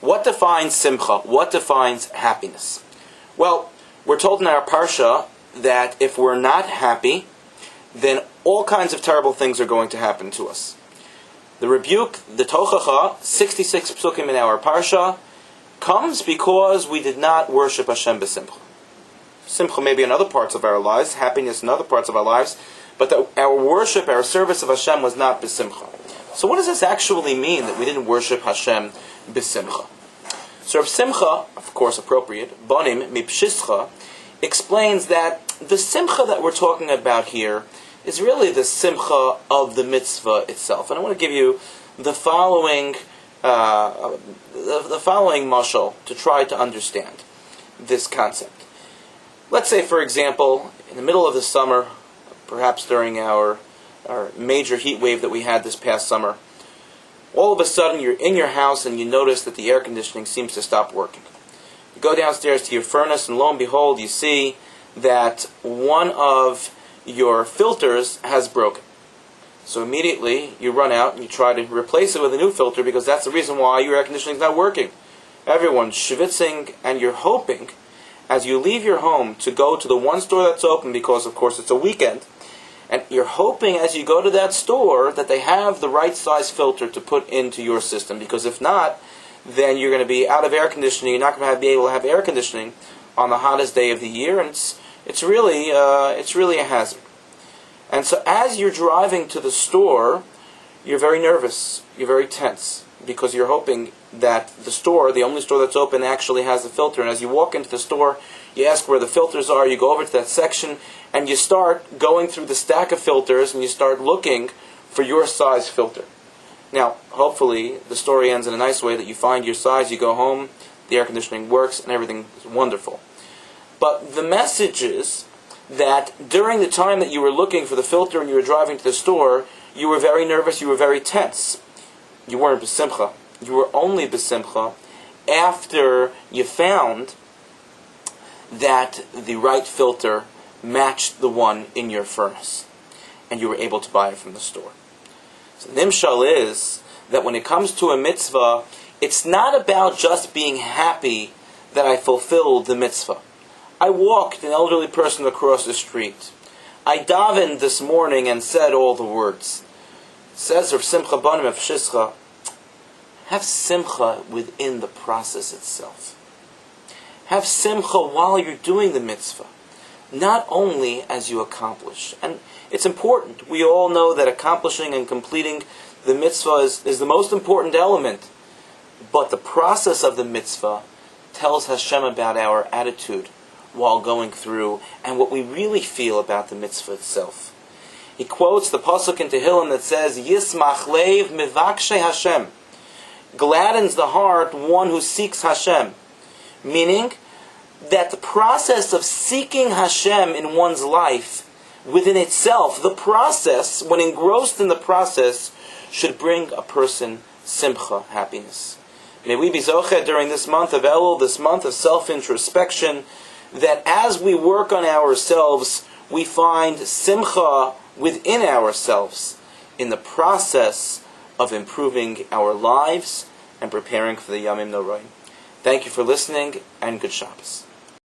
What defines simcha? What defines happiness? Well, we're told in our parsha that if we're not happy, then all kinds of terrible things are going to happen to us. The rebuke, the tochacha, 66 psukim in our parsha, comes because we did not worship Hashem b'simcha. Simcha may be in other parts of our lives, happiness in other parts of our lives, but our worship, our service of Hashem was not b'simcha. So what does this actually mean, that we didn't worship Hashem b'simcha? So Rav Simcha, of course appropriate, Bonim Mipshischa, explains that the simcha that we're talking about here is really the simcha of the mitzvah itself. And I want to give you the following mashal to try to understand this concept. Let's say, for example, in the middle of the summer, perhaps during our major heat wave that we had this past summer, all of a sudden you're in your house and you notice that the air conditioning seems to stop working. You go downstairs to your furnace and lo and behold you see that one of your filters has broken. So immediately you run out and you try to replace it with a new filter, because that's the reason why your air conditioning is not working. Everyone's schwitzing, and you're hoping as you leave your home to go to the one store that's open, because of course it's a weekend, and you're hoping as you go to that store that they have the right size filter to put into your system, because if not, then you're going to be out of air conditioning. You're not going to be able to have air conditioning on the hottest day of the year, and it's really a hazard. And so as you're driving to the store, you're very nervous, you're very tense, because you're hoping that the store, the only store that's open, actually has a filter. And as you walk into the store, you ask where the filters are, you go over to that section, and you start going through the stack of filters, and you start looking for your size filter. Now, hopefully, the story ends in a nice way, that you find your size, you go home, the air conditioning works, and everything is wonderful. But the message is that during the time that you were looking for the filter and you were driving to the store, you were very nervous, you were very tense. You weren't b'simcha. You were only b'simcha after you found that the right filter matched the one in your furnace, and you were able to buy it from the store. So nimshal is that when it comes to a mitzvah, it's not about just being happy that I fulfilled the mitzvah. I walked an elderly person across the street. I davened this morning and said all the words. Says Rav Simcha Bonim of Shischa, have simcha within the process itself. Have simcha while you're doing the mitzvah, not only as you accomplish. And it's important. We all know that accomplishing and completing the mitzvah is the most important element. But the process of the mitzvah tells Hashem about our attitude while going through, and what we really feel about the mitzvah itself. He quotes the pasuk in Tehillim that says, Yismach leiv mivakshe Hashem, gladdens the heart one who seeks Hashem. Meaning that the process of seeking Hashem in one's life, within itself, the process, when engrossed in the process, should bring a person simcha, happiness. May we be zochet during this month of Elul, this month of self-introspection, that as we work on ourselves, we find simcha within ourselves in the process of improving our lives and preparing for the Yamim Noraim. Thank you for listening, and good Shabbos.